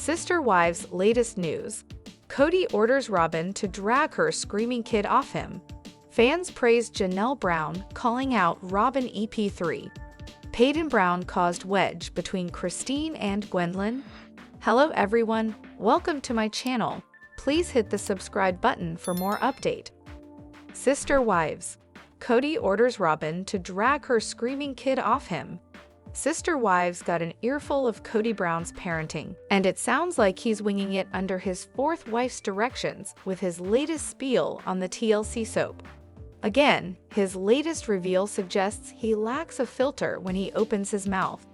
Sister Wives' latest news. Kody orders Robyn to drag her screaming kid off him. Fans praise Janelle Brown, calling out Robyn EP3. Paedon Brown caused wedge between Christine and Gwendlyn. Hello everyone, welcome to my channel. Please hit the subscribe button for more update. Sister Wives. Kody orders Robyn to drag her screaming kid off him. Sister Wives got an earful of Kody Brown's parenting, and it sounds like he's winging it under his fourth wife's directions with his latest spiel on the TLC soap. Again, his latest reveal suggests he lacks a filter when he opens his mouth.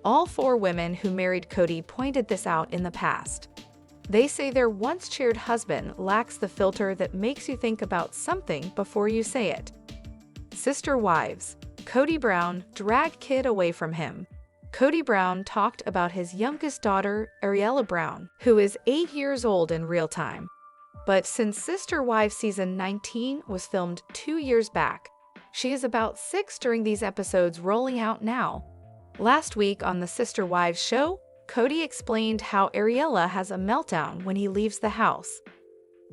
All four women who married Kody pointed this out in the past. They say their once-cheered husband lacks the filter that makes you think about something before you say it. Sister Wives. Kody Brown dragged kid away from him. Kody Brown talked about his youngest daughter, Ariella Brown, who is 8 years old in real time. But since Sister Wives Season 19 was filmed 2 years back, she is about 6 during these episodes rolling out now. Last week on the Sister Wives show, Kody explained how Ariella has a meltdown when he leaves the house.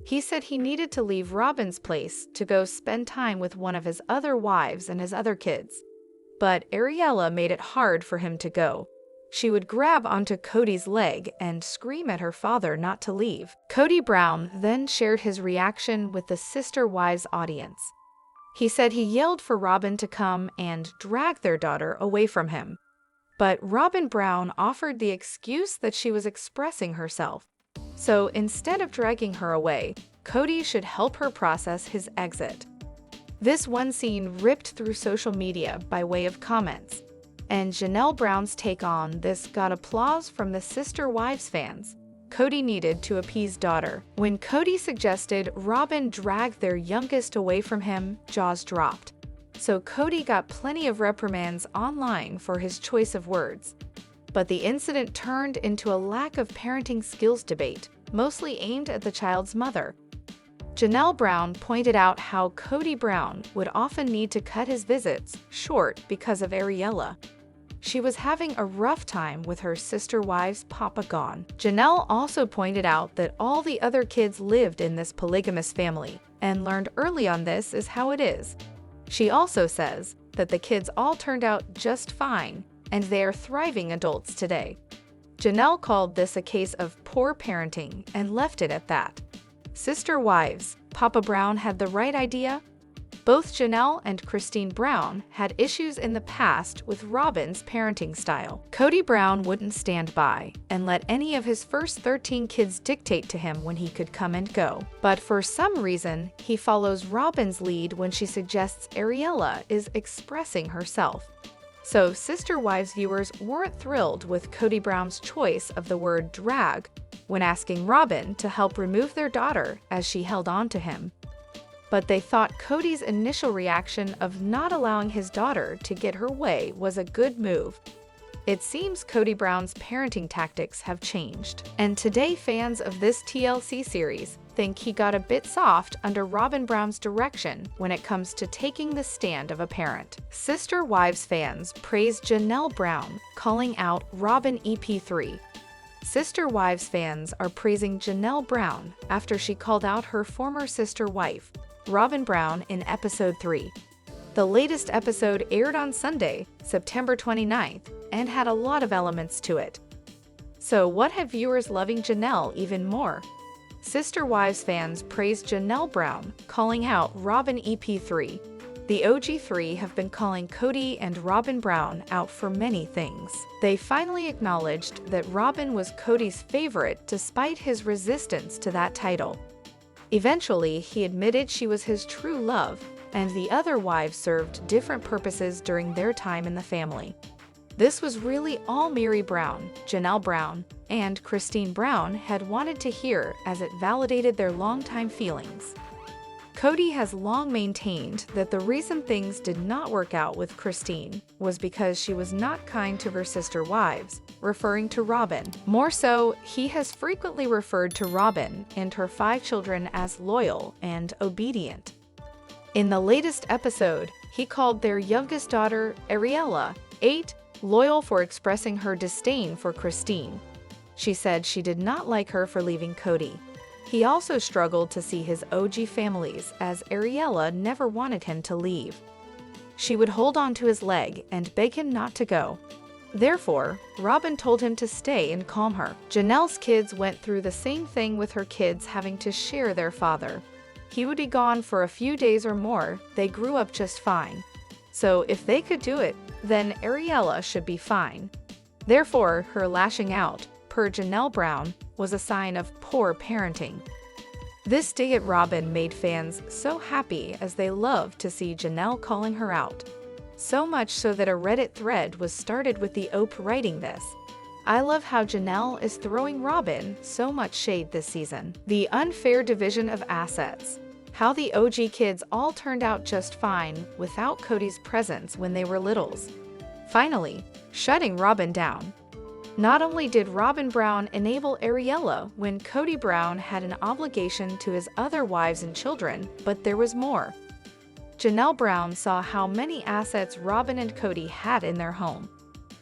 He said he needed to leave Robyn's place to go spend time with one of his other wives and his other kids. But Ariella made it hard for him to go. She would grab onto Kody's leg and scream at her father not to leave. Kody Brown then shared his reaction with the Sister Wives audience. He said he yelled for Robyn to come and drag their daughter away from him. But Robyn Brown offered the excuse that she was expressing herself. So instead of dragging her away, Kody should help her process his exit. This one scene ripped through social media by way of comments, and Janelle Brown's take on this got applause from the Sister Wives fans. Kody needed to appease daughter. When Kody suggested Robyn drag their youngest away from him, jaws dropped. So Kody got plenty of reprimands online for his choice of words. But the incident turned into a lack of parenting skills debate, mostly aimed at the child's mother. Janelle Brown pointed out how Kody Brown would often need to cut his visits short because of Ariella. She was having a rough time with her sister wives' papa gone. Janelle also pointed out that all the other kids lived in this polygamous family, and learned early on this is how it is. She also says that the kids all turned out just fine, and they are thriving adults today. Janelle called this a case of poor parenting and left it at that. Sister Wives. Papa Brown had the right idea? Both Janelle and Christine Brown had issues in the past with Robyn's parenting style. Kody Brown wouldn't stand by and let any of his first 13 kids dictate to him when he could come and go. But for some reason, he follows Robyn's lead when she suggests Ariella is expressing herself. So Sister Wives viewers weren't thrilled with Kody Brown's choice of the word drag when asking Robyn to help remove their daughter as she held on to him. But they thought Kody's initial reaction of not allowing his daughter to get her way was a good move. It seems Kody Brown's parenting tactics have changed, and today fans of this TLC series think he got a bit soft under Robyn Brown's direction when it comes to taking the stand of a parent. Sister Wives fans praised Janelle Brown, calling out Robyn EP3. Sister Wives fans are praising Janelle Brown after she called out her former sister wife, Robyn Brown, in episode 3. The latest episode aired on Sunday, September 29th, and had a lot of elements to it. So what have viewers loving Janelle even more? Sister Wives fans praised Janelle Brown, calling out Robyn EP3. The OG3 have been calling Kody and Robyn Brown out for many things. They finally acknowledged that Robyn was Kody's favorite despite his resistance to that title. Eventually, he admitted she was his true love, and the other wives served different purposes during their time in the family. This was really all Mary Brown, Janelle Brown, and Christine Brown had wanted to hear, as it validated their longtime feelings. Kody has long maintained that the reason things did not work out with Christine was because she was not kind to her sister wives, referring to Robyn. More so, he has frequently referred to Robyn and her 5 children as loyal and obedient. In the latest episode, he called their youngest daughter, Ariella, 8, loyal for expressing her disdain for Christine. She said she did not like her for leaving Kody. He also struggled to see his OG families, as Ariella never wanted him to leave. She would hold on to his leg and beg him not to go. Therefore, Robyn told him to stay and calm her. Janelle's kids went through the same thing, with her kids having to share their father. He would be gone for a few days or more. They grew up just fine. So if they could do it, then Ariella should be fine. Therefore, her lashing out, per Janelle Brown, was a sign of poor parenting. This dig at Robyn made fans so happy, as they loved to see Janelle calling her out. So much so that a Reddit thread was started with the OP writing this. I love how Janelle is throwing Robyn so much shade this season. The unfair division of assets. How the OG kids all turned out just fine without Kody's presence when they were littles. Finally, shutting Robyn down. Not only did Robyn Brown enable Ariella when Kody Brown had an obligation to his other wives and children, but there was more. Janelle Brown saw how many assets Robyn and Kody had in their home.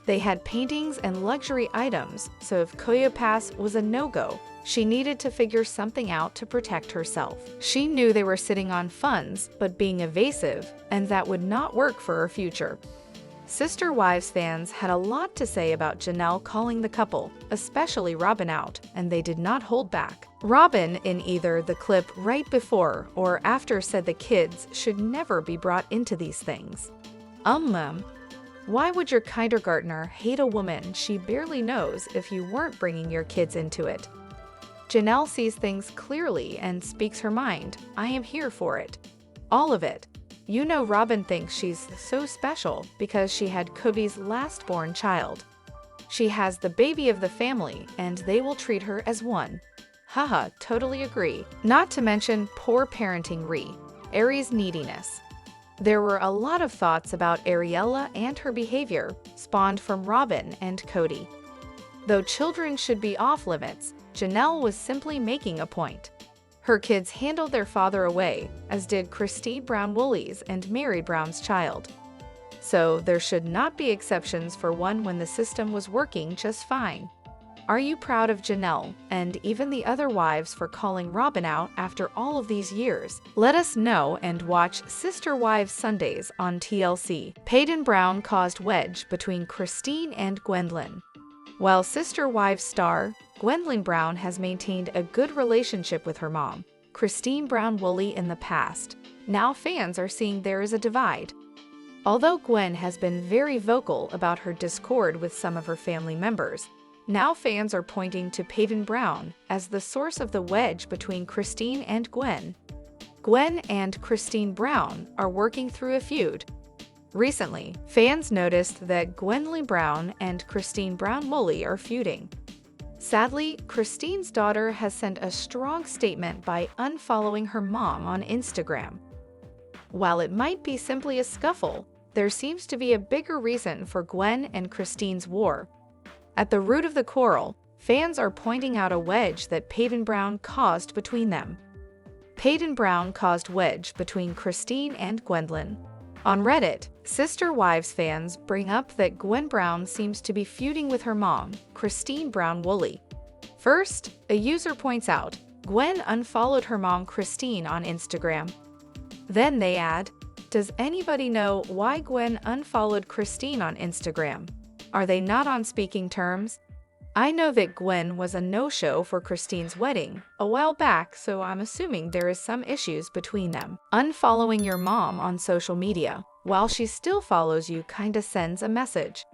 They had paintings and luxury items, so if Koya Pass was a no-go, she needed to figure something out to protect herself. She knew they were sitting on funds, but being evasive, and that would not work for her future. Sister Wives fans had a lot to say about Janelle calling the couple, especially Robyn, out, and they did not hold back. Robyn, in either the clip right before or after, said the kids should never be brought into these things. Why would your kindergartner hate a woman she barely knows if you weren't bringing your kids into it? Janelle sees things clearly and speaks her mind. I am here for it. All of it. You know, Robyn thinks she's so special because she had Kody's last-born child. She has the baby of the family, and they will treat her as one. Haha, totally agree. Not to mention poor parenting Aries neediness. There were a lot of thoughts about Ariella and her behavior, spawned from Robyn and Kody. Though children should be off limits, Janelle was simply making a point. Her kids handled their father away, as did Christine Brown Woolley's and Mary Brown's child. So there should not be exceptions for one when the system was working just fine. Are you proud of Janelle and even the other wives for calling Robyn out after all of these years? Let us know and watch Sister Wives Sundays on TLC. Paedon Brown caused wedge between Christine and Gwendlyn. While Sister Wives star Gwendlyn Brown has maintained a good relationship with her mom, Christine Brown Woolley, in the past, now fans are seeing there is a divide. Although Gwen has been very vocal about her discord with some of her family members, now fans are pointing to Paedon Brown as the source of the wedge between Christine and Gwen. Gwen and Christine Brown are working through a feud. Recently, fans noticed that Gwendlyn Brown and Christine Brown Woolley are feuding. Sadly, Christine's daughter has sent a strong statement by unfollowing her mom on Instagram. While it might be simply a scuffle, there seems to be a bigger reason for Gwen and Christine's war. At the root of the quarrel, fans are pointing out a wedge that Paedon Brown caused between them. Paedon Brown caused wedge between Christine and Gwendlyn. On Reddit, Sister Wives fans bring up that Gwen Brown seems to be feuding with her mom, Christine Brown Woolley. First, a user points out, Gwen unfollowed her mom Christine on Instagram. Then they add, does anybody know why Gwen unfollowed Christine on Instagram? Are they not on speaking terms? I know that Gwen was a no-show for Christine's wedding a while back, so I'm assuming there is some issues between them. Unfollowing your mom on social media while she still follows you kinda sends a message.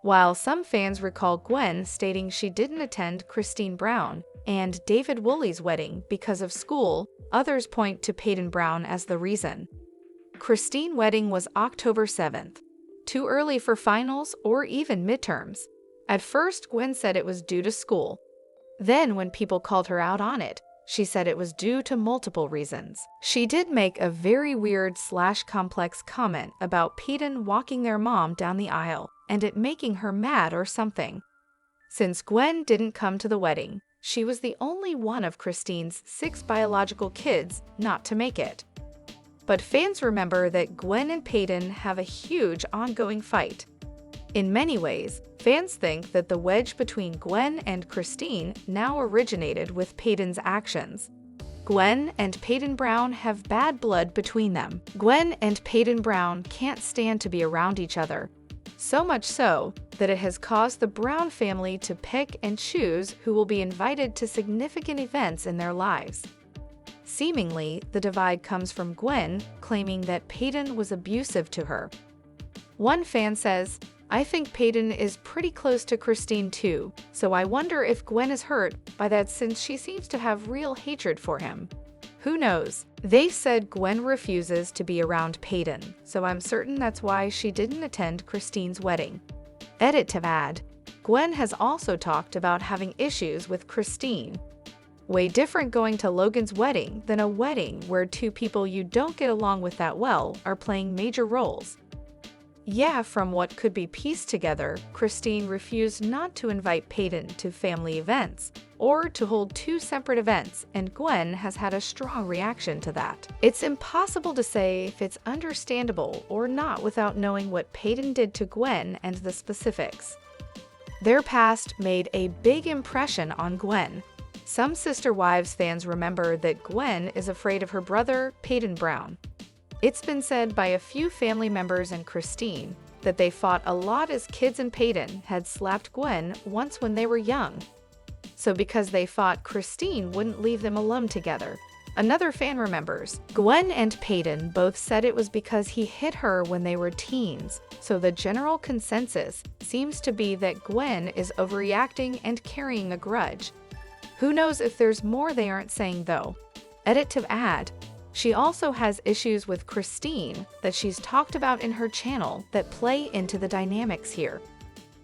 While some fans recall Gwen stating she didn't attend Christine Brown and David Woolley's wedding because of school, others point to Paedon Brown as the reason. Christine's wedding was October 7th. Too early for finals or even midterms. At first, Gwen said it was due to school. Then, when people called her out on it, she said it was due to multiple reasons. She did make a very weird/complex comment about Paedon walking their mom down the aisle and it making her mad or something. Since Gwen didn't come to the wedding, she was the only one of Christine's 6 biological kids not to make it. But fans remember that Gwen and Paedon have a huge ongoing fight. In many ways, fans think that the wedge between Gwen and Christine now originated with Paedon's actions. Gwen and Paedon Brown have bad blood between them. Gwen and Paedon Brown can't stand to be around each other. So much so that it has caused the Brown family to pick and choose who will be invited to significant events in their lives. Seemingly, the divide comes from Gwen claiming that Paedon was abusive to her. One fan says, "I think Paedon is pretty close to Christine too, so I wonder if Gwen is hurt by that since she seems to have real hatred for him." Who knows? They said Gwen refuses to be around Paedon, so I'm certain that's why she didn't attend Christine's wedding. Edit to add, Gwen has also talked about having issues with Christine. Way different going to Logan's wedding than a wedding where two people you don't get along with that well are playing major roles. Yeah, from what could be pieced together, Christine refused not to invite Paedon to family events, or to hold two separate events, and Gwen has had a strong reaction to that. It's impossible to say if it's understandable or not without knowing what Paedon did to Gwen and the specifics. Their past made a big impression on Gwen. Some Sister Wives fans remember that Gwen is afraid of her brother, Paedon Brown. It's been said by a few family members and Christine that they fought a lot as kids and Paedon had slapped Gwen once when they were young. So because they fought, Christine wouldn't leave them alone together. Another fan remembers, Gwen and Paedon both said it was because he hit her when they were teens, so the general consensus seems to be that Gwen is overreacting and carrying a grudge. Who knows if there's more they aren't saying though. Edit to add, she also has issues with Christine that she's talked about in her channel that play into the dynamics here.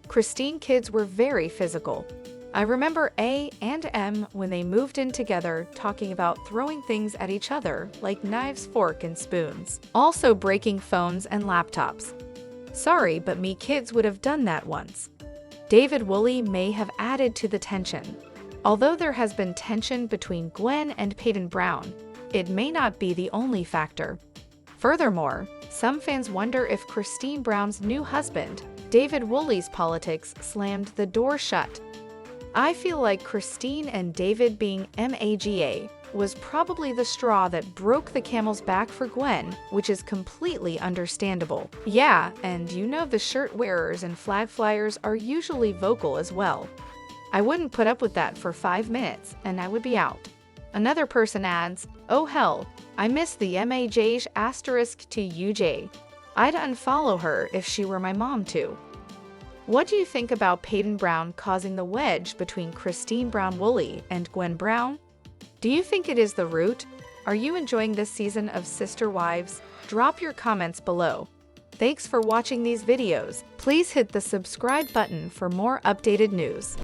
Christine kids were very physical. I remember A and M when they moved in together talking about throwing things at each other like knives, fork, and spoons. Also breaking phones and laptops. Sorry, but me kids would have done that once. David Woolley may have added to the tension. Although there has been tension between Gwen and Paedon Brown, it may not be the only factor. Furthermore, some fans wonder if Christine Brown's new husband, David Woolley's politics slammed the door shut. I feel like Christine and David being MAGA was probably the straw that broke the camel's back for Gwen, which is completely understandable. Yeah, and you know the shirt wearers and flag flyers are usually vocal as well. I wouldn't put up with that for 5 minutes, and I would be out. Another person adds, "Oh hell, I miss the MAJ asterisk to UJ. I'd unfollow her if she were my mom too." What do you think about Paedon Brown causing the wedge between Christine Brown Woolley and Gwen Brown? Do you think it is the root? Are you enjoying this season of Sister Wives? Drop your comments below. Thanks for watching these videos. Please hit the subscribe button for more updated news.